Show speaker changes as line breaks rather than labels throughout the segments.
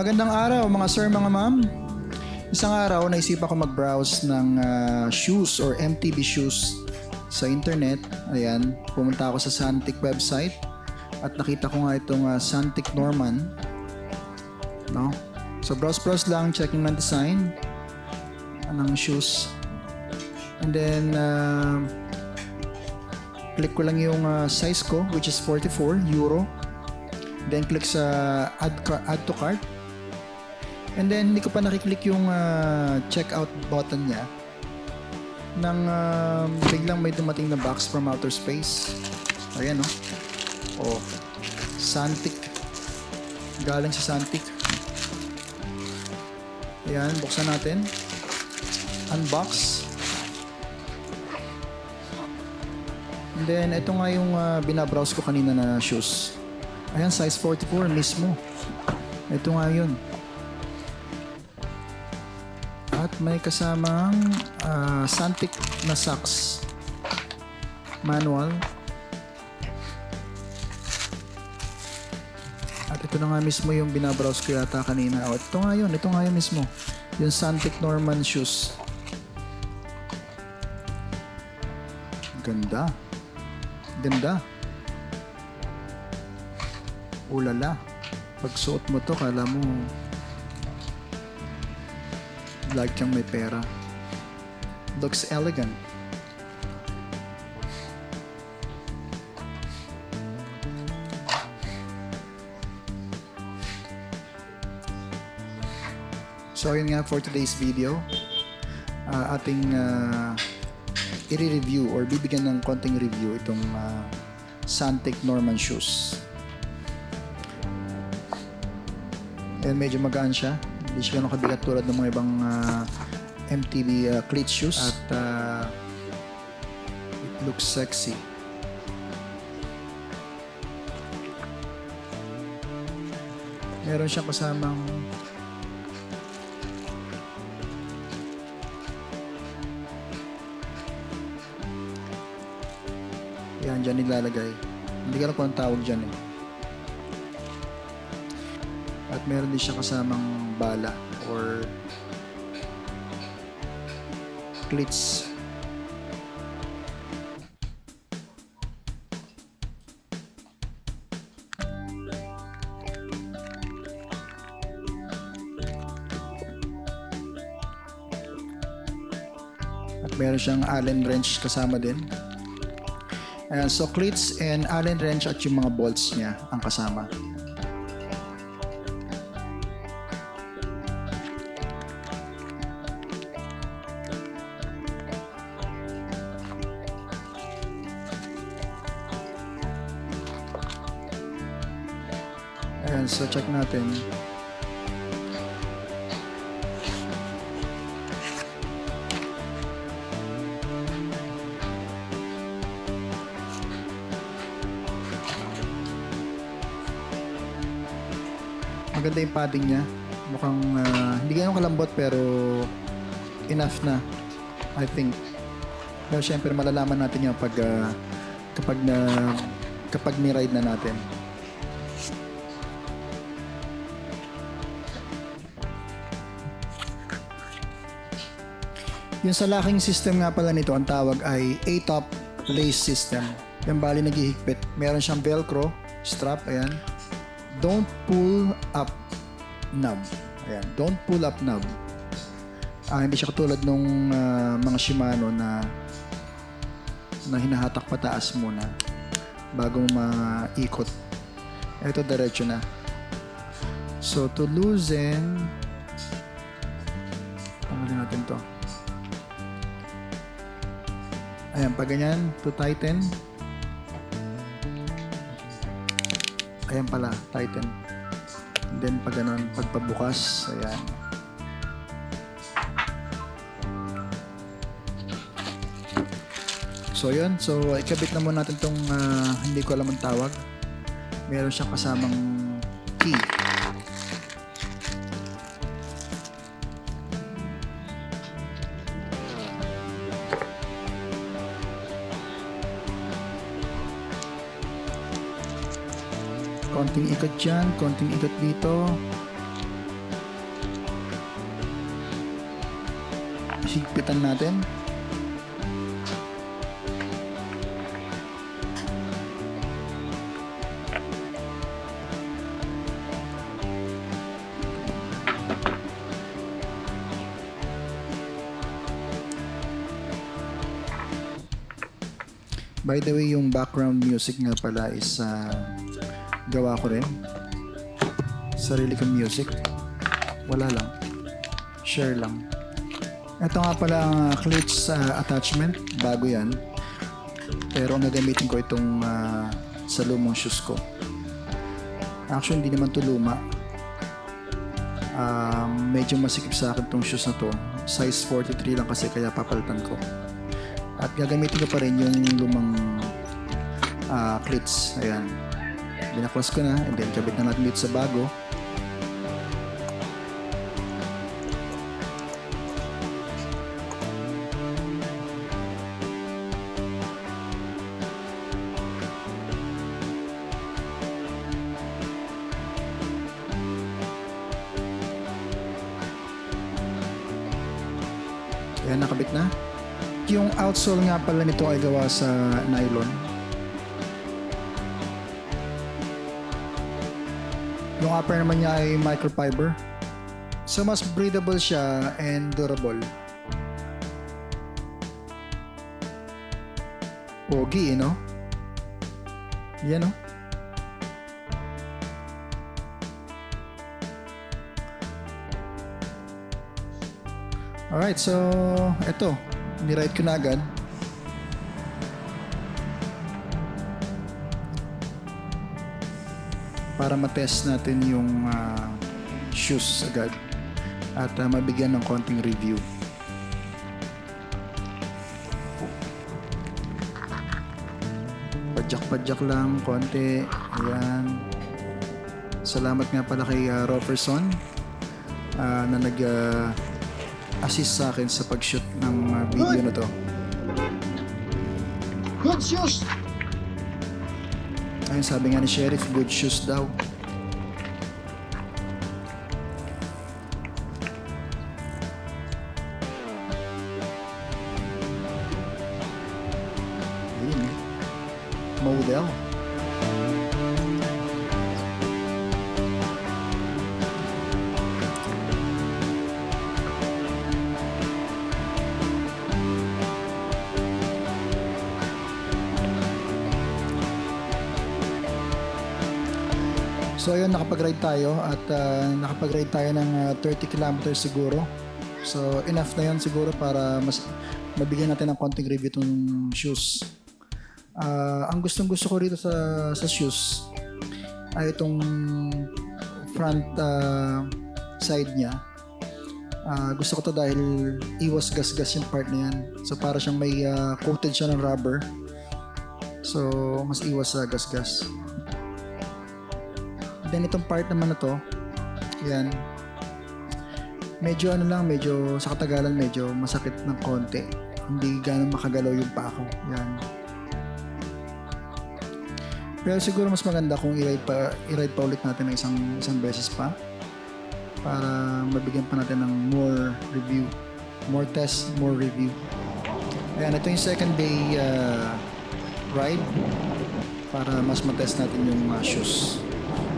Magandang araw mga sir, mga ma'am. Isang araw naisipan ko mag-browse ng shoes or MTB shoes sa internet. Ayan, pumunta ako sa Santic website at nakita ko nga itong Santic Norman. No? So browse lang, checking ng design ng shoes. And then click ko lang yung size ko, which is 44 euro. Then click sa add to cart. And then hindi ko pa nakiklik yung checkout button niya nang biglang may dumating na box from outer space. Ayan, no? Oh, Santic. Galing sa Santic. Ayan, buksan natin. Unbox. And then ito nga yung binabrowse ko kanina na shoes. Ayan, size 44 mismo. Ito nga yun. At may kasamang Santic na socks. Manual. At ito na nga mismo yung binabrowse ko yata kanina. O, ito nga yun mismo. Yung Santic Norman shoes. Ganda. Ganda. Ulala. Pag suot mo to, kala mo like kang may pera. Looks elegant. So yun nga for today's video. Ating i-review or bibigyan ng konting review itong Santic Norman shoes. And medyo magaan siya. Hindi siya ganun kabigat tulad ng mga ibang MTB cleat shoes. At it looks sexy. Meron siyang kasamang yan, dyan nilalagay. Hindi ka lang kung ang tawag dyan eh. At meron din siya kasamang bala or cleats. At meron siyang Allen wrench kasama din. Ayan, so cleats and Allen wrench at yung mga bolts niya ang kasama. Ayan, so check natin. Maganda yung padding niya. Mukhang hindi ganun kalambot pero enough na, I think. Pero syempre malalaman natin yung kapag ni-ride na natin. Yung sa locking system nga pala nito, ang tawag ay A-top lace system. Yung bali naghihigpit. Meron siyang velcro, strap, ayan. Don't pull up knob. Ayan, don't pull up knob. Hindi siya katulad nung mga Shimano na hinahatak pataas muna bago maikot. Ito diretso na. So to loosen, tanggalin natin to. Ayan, pag ganyan, to tighten. Ayan pala, tighten. And then pag ganun, pagpabukas, ayan. So yun, so ikabit na muna natin itong hindi ko alam ang tawag. Meron siyang kasamang key. Konting ikot dyan, konting ikot dito. higpitan natin. By the way, yung background music nga pala is gawa ko rin. Sarili kong music. Wala lang. Share lang. Ito nga pala ang clutch attachment. Bago yan. Pero ang gagamitin ko itong sa lumang shoes ko. Actually, hindi naman ito luma. Medyo masikip sa akin itong shoes na to. Size 43 lang kasi kaya papalitan ko. At gagamitin ko pa rin yung lumang cleats. Ayan. Binaklas ko na and then kabit na natin dito sa bago. Ayan, nakabit na. Yung outsole nga pala nito ay gawa sa nylon. Yung upper naman niya ay microfiber. So mas breathable siya and durable. Pogi, no? Yan, no? Alright, so ito. Ni-ride ko na agad. Para matest natin yung shoes agad. At mabigyan ng konting review. Padyak-padyak lang, konti. Ayan. Salamat nga pala kay Robertson na assist sa akin sa pag-shoot ng video na to.
Good shoes!
Ayun, sabi nga ni Sheriff, good shoes daw. Ayun eh. Model. So ayun, nakapag-ride tayo at nakapag-ride tayo ng 30 kilometers siguro. So enough na yan siguro para mas mabigyan natin ng konting review itong shoes. Ang gustong-gusto ko rito sa shoes ay itong front side niya. Gusto ko to dahil iwas gas-gas yung part na yan. So para siyang may coated siya ng rubber. So mas iwas sa gas-gas. Then itong part naman na to, yan. Medyo ano lang, medyo sa katagalan medyo masakit ng konti. Hindi gano'ng makagalaw yung paa ko. Yan. Pero siguro mas maganda kung i-ride pa ulit natin ng isang beses pa para mabigyan pa natin ng more review, more test, more review. Ayan, ito yung second day ride para mas matest natin yung shoes.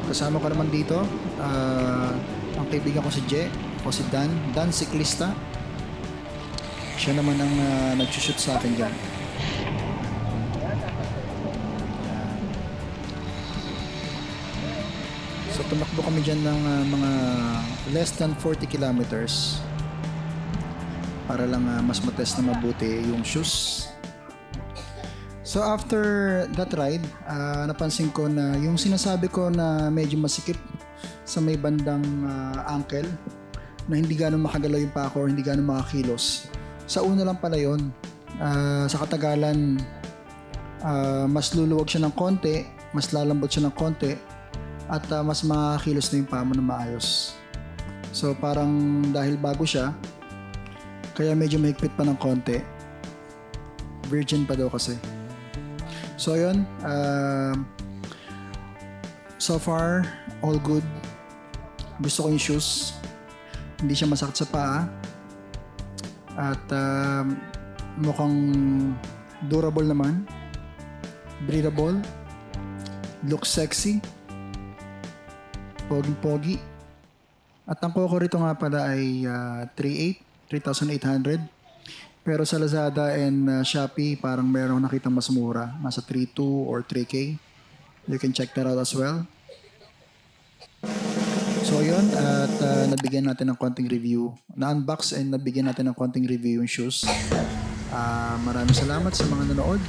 Kasama ko naman dito ang kaibigan ko si Je o si Dan Siklista. Siya naman ang nag-shoot sa akin dyan. So tumakbo kami dyan ng mga less than 40 kilometers para lang mas matest na mabuti yung shoes. So after that ride, napansin ko na yung sinasabi ko na medyo masikip sa may bandang ankle, na hindi gano'ng makagalaw yung paa ko or hindi gano'ng makakilos. Sa una lang pala yun. Sa katagalan, mas luluwag siya ng konti, mas lalambot siya ng konti, at mas makakilos na yung paa mo na maayos. So parang dahil bago siya, kaya medyo mahigpit pa ng konti. Virgin pa daw kasi. So yun, so far, all good. Gusto ko yung shoes. Hindi siya masakit sa paa. At mukhang durable naman, breathable, looks sexy, pogi-pogi. At ang Coco rito nga pala ay 3,800. Pero sa Lazada and Shopee, parang meron nakita mas mura. Nasa 3,200 or 3K. You can check that out as well. So yun, at nabigyan natin ng konting review. Na-unbox and nabigyan natin ng konting review yung shoes. Maraming salamat sa mga nanood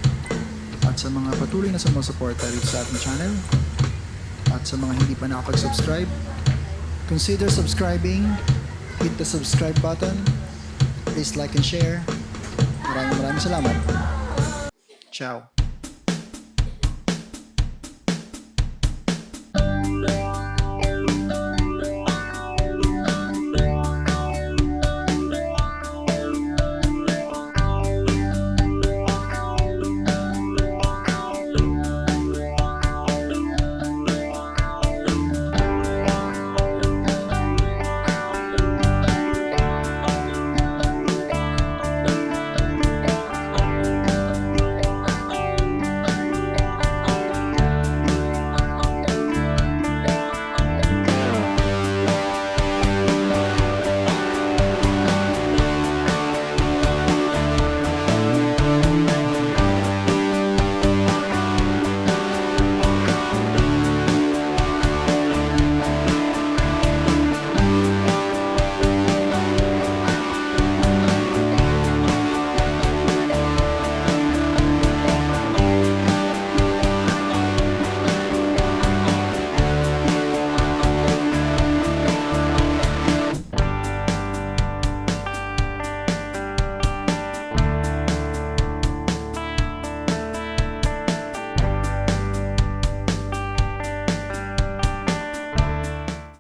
at sa mga patuloy na sumusuporta rito sa ating channel. At sa mga hindi pa nakapag-subscribe, consider subscribing. Hit the subscribe button. Please like and share. Maraming salamat. Ciao.